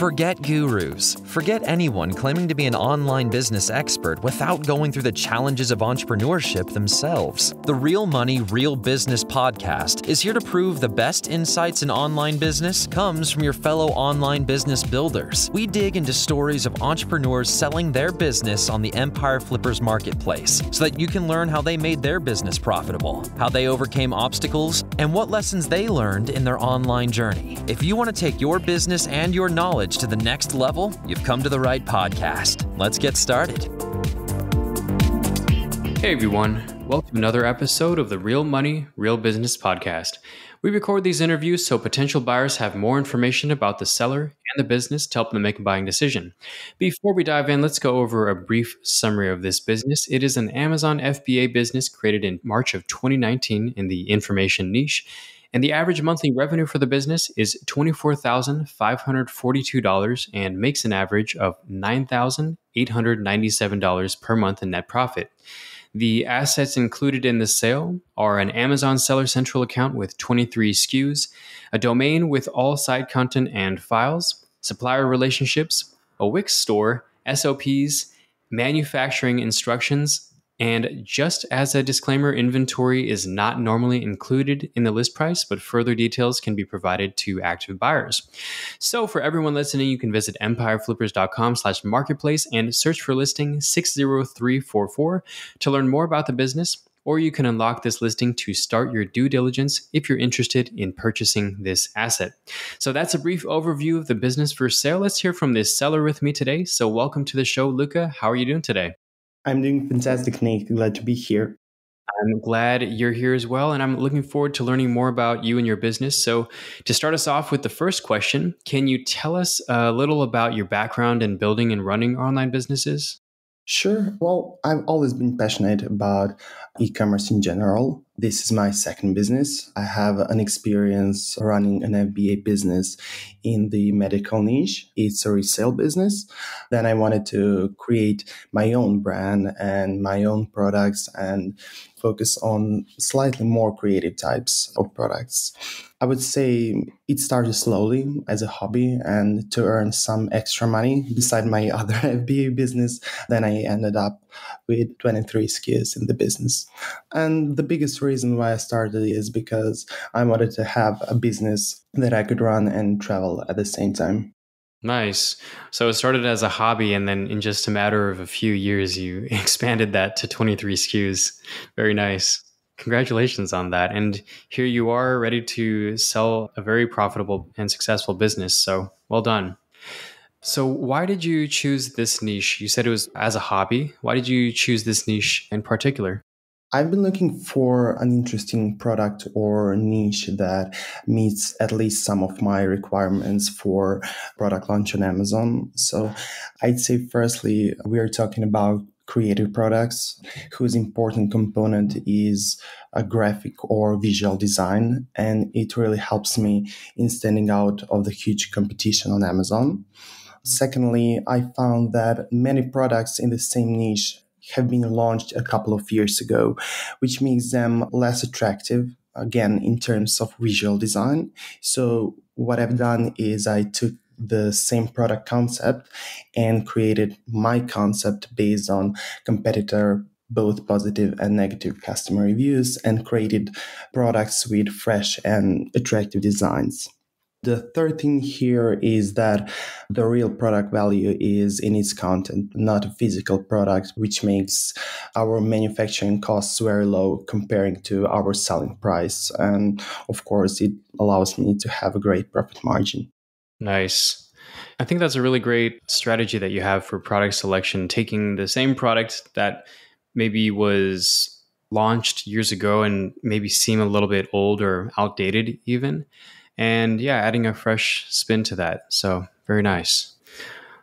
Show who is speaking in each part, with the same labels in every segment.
Speaker 1: Forget gurus. Forget anyone claiming to be an online business expert without going through the challenges of entrepreneurship themselves. The Real Money, Real Business podcast is here to prove the best insights in online business comes from your fellow online business builders. We dig into stories of entrepreneurs selling their business on the Empire Flippers marketplace so that you can learn how they made their business profitable, how they overcame obstacles, and what lessons they learned in their online journey. If you want to take your business and your knowledge to the next level, you've come to the right podcast. Let's get started.
Speaker 2: Hey everyone, welcome to another episode of the Real Money, Real Business podcast. We record these interviews so potential buyers have more information about the seller and the business to help them make a buying decision. Before we dive in, let's go over a brief summary of this business. It is an Amazon FBA business created in March of 2019 in the information niche. And the average monthly revenue for the business is $24,542 and makes an average of $9,897 per month in net profit. The assets included in the sale are an Amazon Seller Central account with 23 SKUs, a domain with all site content and files, supplier relationships, a Wix store, SOPs, manufacturing instructions, and just as a disclaimer, inventory is not normally included in the list price, but further details can be provided to active buyers. So for everyone listening, you can visit empireflippers.com/marketplace and search for listing 60344 to learn more about the business, or you can unlock this listing to start your due diligence if you're interested in purchasing this asset. So that's a brief overview of the business for sale. Let's hear from this seller with me today. So welcome to the show, Luca. How are you doing today?
Speaker 3: I'm doing fantastic, Nick. Glad to be here.
Speaker 2: I'm glad you're here as well, and I'm looking forward to learning more about you and your business. So to start us off with the first question, can you tell us a little about your background in building and running online businesses?
Speaker 3: Sure. Well, I've always been passionate about e-commerce in general. This is my second business. I have an experience running an FBA business in the medical niche. It's a resale business. Then I wanted to create my own brand and my own products and focus on slightly more creative types of products. I would say it started slowly as a hobby and to earn some extra money beside my other FBA business. Then I ended up with 23 SKUs in the business. And the biggest reason why I started is because I wanted to have a business that I could run and travel at the same time.
Speaker 2: Nice. So it started as a hobby, and then in just a matter of a few years, you expanded that to 23 SKUs. Very nice. Congratulations on that. And here you are ready to sell a very profitable and successful business. So well done. So why did you choose this niche? You said it was as a hobby. Why did you choose this niche in particular?
Speaker 3: I've been looking for an interesting product or niche that meets at least some of my requirements for product launch on Amazon. So I'd say firstly, we are talking about creative products whose important component is a graphic or visual design. And it really helps me in standing out of the huge competition on Amazon. Secondly, I found that many products in the same niche have been launched a couple of years ago, which makes them less attractive, again, in terms of visual design. So what I've done is I took the same product concept and created my concept based on competitor, both positive and negative customer reviews, and created products with fresh and attractive designs. The third thing here is that the real product value is in its content, not a physical product, which makes our manufacturing costs very low comparing to our selling price. And of course, it allows me to have a great profit margin.
Speaker 2: Nice. I think that's a really great strategy that you have for product selection, taking the same product that maybe was launched years ago and maybe seem a little bit old or outdated even. And yeah, adding a fresh spin to that. So very nice.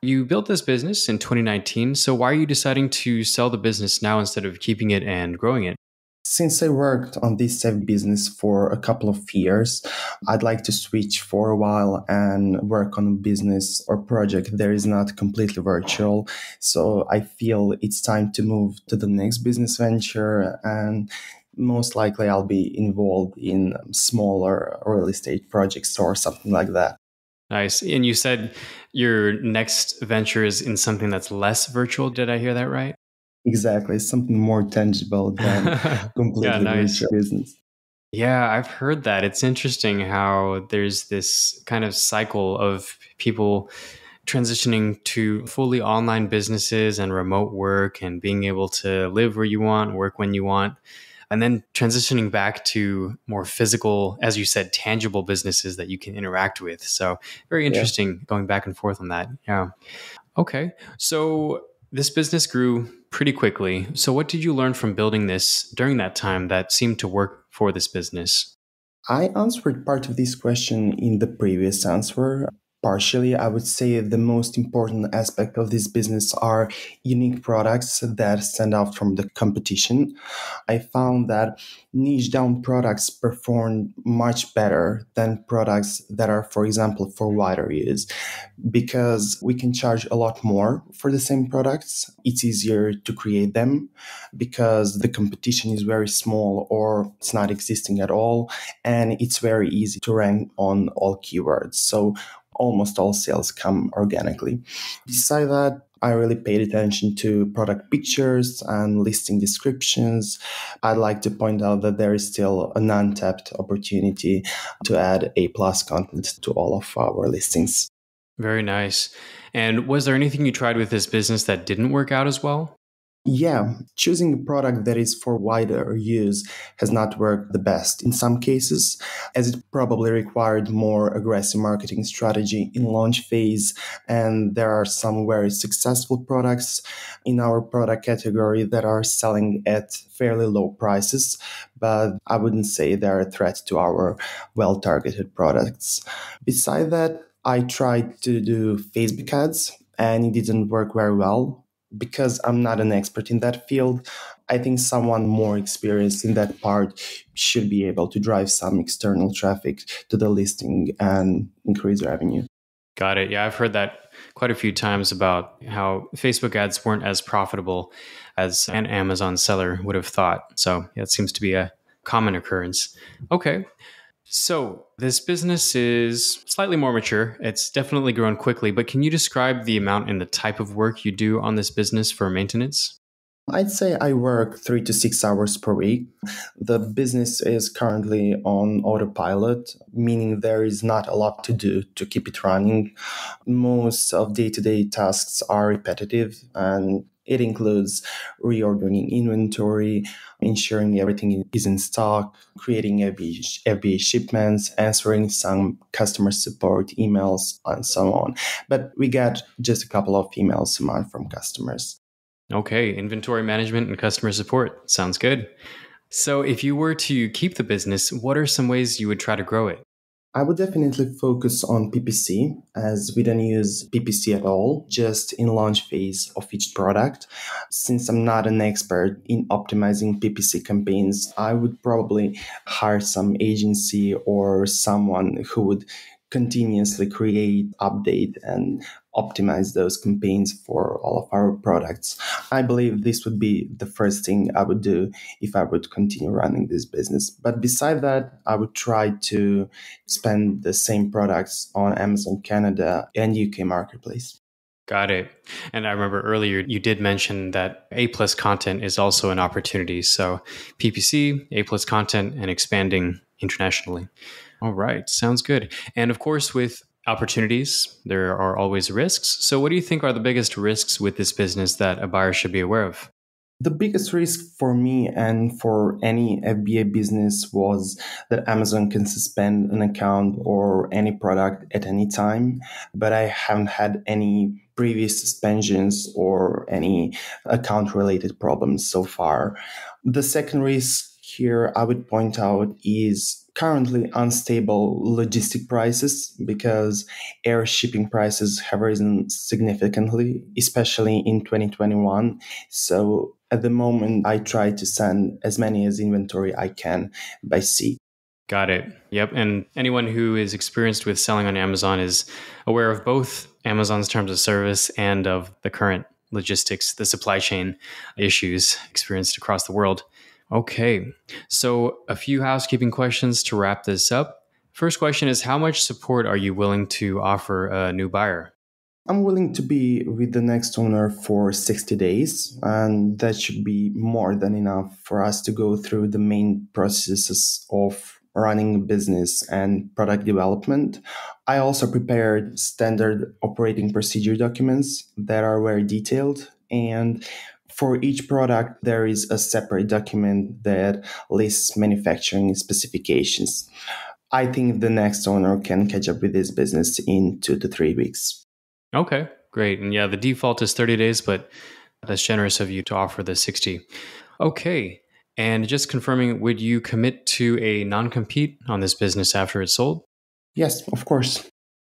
Speaker 2: You built this business in 2019. So why are you deciding to sell the business now instead of keeping it and growing it?
Speaker 3: Since I worked on this business for a couple of years, I'd like to switch for a while and work on a business or project that is not completely virtual. So I feel it's time to move to the next business venture, and most likely I'll be involved in smaller real estate projects or something like that.
Speaker 2: Nice. And you said your next venture is in something that's less virtual. Did I hear that right?
Speaker 3: Exactly. Something more tangible than
Speaker 2: Yeah,
Speaker 3: completely
Speaker 2: nice.
Speaker 3: virtual business.
Speaker 2: Yeah, I've heard that. It's interesting how there's this kind of cycle of people transitioning to fully online businesses and remote work and being able to live where you want, work when you want, and then transitioning back to more physical, as you said, tangible businesses that you can interact with. So very
Speaker 3: Yeah.
Speaker 2: interesting going back and forth on that. Yeah. Okay. So this business grew pretty quickly. So what did you learn from building this during that time that seemed to work for this business?
Speaker 3: I answered part of this question in the previous answer. Partially, I would say the most important aspect of this business are unique products that stand out from the competition. I found that niche down products perform much better than products that are, for example, for wider use because we can charge a lot more for the same products. It's easier to create them because the competition is very small or it's not existing at all. And it's very easy to rank on all keywords. So almost all sales come organically. Besides that, I really paid attention to product pictures and listing descriptions. I'd like to point out that there is still an untapped opportunity to add A+ content to all of our listings.
Speaker 2: Very nice. And was there anything you tried with this business that didn't work out as well?
Speaker 3: Yeah, choosing a product that is for wider use has not worked the best in some cases, as it probably required more aggressive marketing strategy in launch phase. And there are some very successful products in our product category that are selling at fairly low prices, but I wouldn't say they're a threat to our well-targeted products. Beside that, I tried to do Facebook ads and it didn't work very well because I'm not an expert in that field. I think someone more experienced in that part should be able to drive some external traffic to the listing and increase revenue.
Speaker 2: Got it. Yeah, I've heard that quite a few times about how Facebook ads weren't as profitable as an Amazon seller would have thought. So yeah, it seems to be a common occurrence. Okay. So this business is slightly more mature. It's definitely grown quickly, but can you describe the amount and the type of work you do on this business for maintenance?
Speaker 3: I'd say I work 3 to 6 hours per week. The business is currently on autopilot, meaning there is not a lot to do to keep it running. Most of day-to-day tasks are repetitive and it includes reordering inventory, ensuring everything is in stock, creating FBA shipments, answering some customer support emails, and so on. But we get just a couple of emails a month from customers.
Speaker 2: Okay, inventory management and customer support. Sounds good. So if you were to keep the business, what are some ways you would try to grow it?
Speaker 3: I would definitely focus on PPC as we don't use PPC at all, just in launch phase of each product. Since I'm not an expert in optimizing PPC campaigns, I would probably hire some agency or someone who would continuously create, update, and optimize those campaigns for all of our products. I believe this would be the first thing I would do if I would continue running this business. But beside that, I would try to spend the same products on Amazon Canada and UK marketplace.
Speaker 2: Got it. And I remember earlier you did mention that A plus content is also an opportunity. So PPC, A plus content, and expanding internationally. All right. Sounds good. And of course, with opportunities, there are always risks. So what do you think are the biggest risks with this business that a buyer should be aware of?
Speaker 3: The biggest risk for me and for any FBA business was that Amazon can suspend an account or any product at any time, but I haven't had any previous suspensions or any account related problems so far. The second risk here I would point out is currently unstable logistic prices because air shipping prices have risen significantly, especially in 2021. So at the moment, I try to send as many as inventory I can by sea.
Speaker 2: Got it. Yep. And anyone who is experienced with selling on Amazon is aware of both Amazon's terms of service and of the current logistics, the supply chain issues experienced across the world. Okay. So a few housekeeping questions to wrap this up. First question is, how much support are you willing to offer a new buyer?
Speaker 3: I'm willing to be with the next owner for 60 days, and that should be more than enough for us to go through the main processes of running a business and product development. I also prepared standard operating procedure documents that are very detailed, and for each product, there is a separate document that lists manufacturing specifications. I think the next owner can catch up with this business in 2 to 3 weeks.
Speaker 2: Okay, great. And yeah, the default is 30 days, but that's generous of you to offer the 60. Okay. And just confirming, would you commit to a non-compete on this business after it's sold?
Speaker 3: Yes, of course.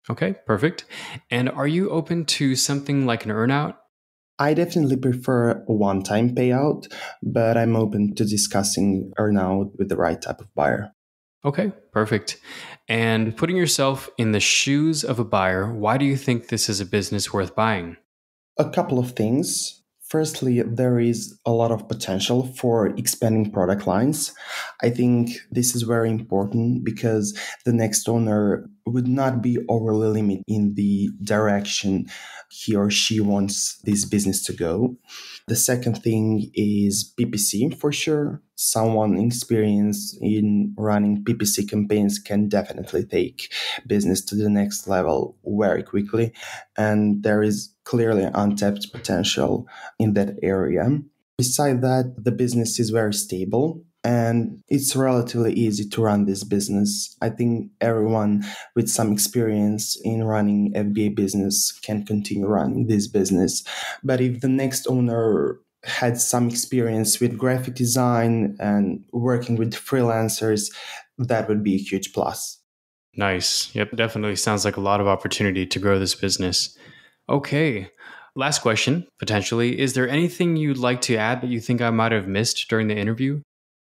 Speaker 2: Okay, perfect. And are you open to something like an earnout?
Speaker 3: I definitely prefer a one-time payout, but I'm open to discussing earnout with the right type of buyer.
Speaker 2: Okay, perfect. And putting yourself in the shoes of a buyer, why do you think this is a business worth buying?
Speaker 3: A couple of things. Firstly, there is a lot of potential for expanding product lines. I think this is very important because the next owner would not be overly limited in the direction he or she wants this business to go. The second thing is PPC for sure. Someone experienced in running PPC campaigns can definitely take business to the next level very quickly. And there is clearly untapped potential in that area. Beside that, the business is very stable and it's relatively easy to run this business. I think everyone with some experience in running FBA business can continue running this business. But if the next owner had some experience with graphic design and working with freelancers, that would be a huge plus.
Speaker 2: Nice. Yep, definitely sounds like a lot of opportunity to grow this business. Okay. Last question, potentially. Is there anything you'd like to add that you think I might have missed during the interview?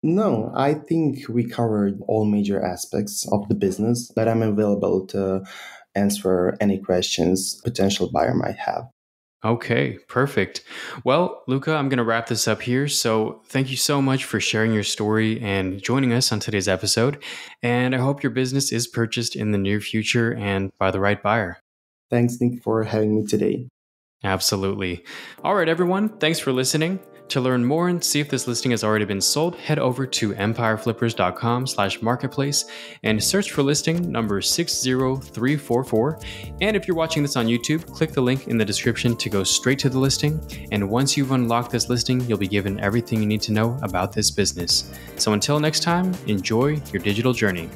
Speaker 3: No, I think we covered all major aspects of the business, but I'm available to answer any questions potential buyer might have.
Speaker 2: Okay, perfect. Well, Luca, I'm going to wrap this up here. So thank you so much for sharing your story and joining us on today's episode. And I hope your business is purchased in the near future and by the right buyer.
Speaker 3: Thanks, Nick, for having me today.
Speaker 2: Absolutely. All right, everyone. Thanks for listening. To learn more and see if this listing has already been sold, head over to empireflippers.com/marketplace and search for listing number 60344. And if you're watching this on YouTube, click the link in the description to go straight to the listing. And once you've unlocked this listing, you'll be given everything you need to know about this business. So until next time, enjoy your digital journey.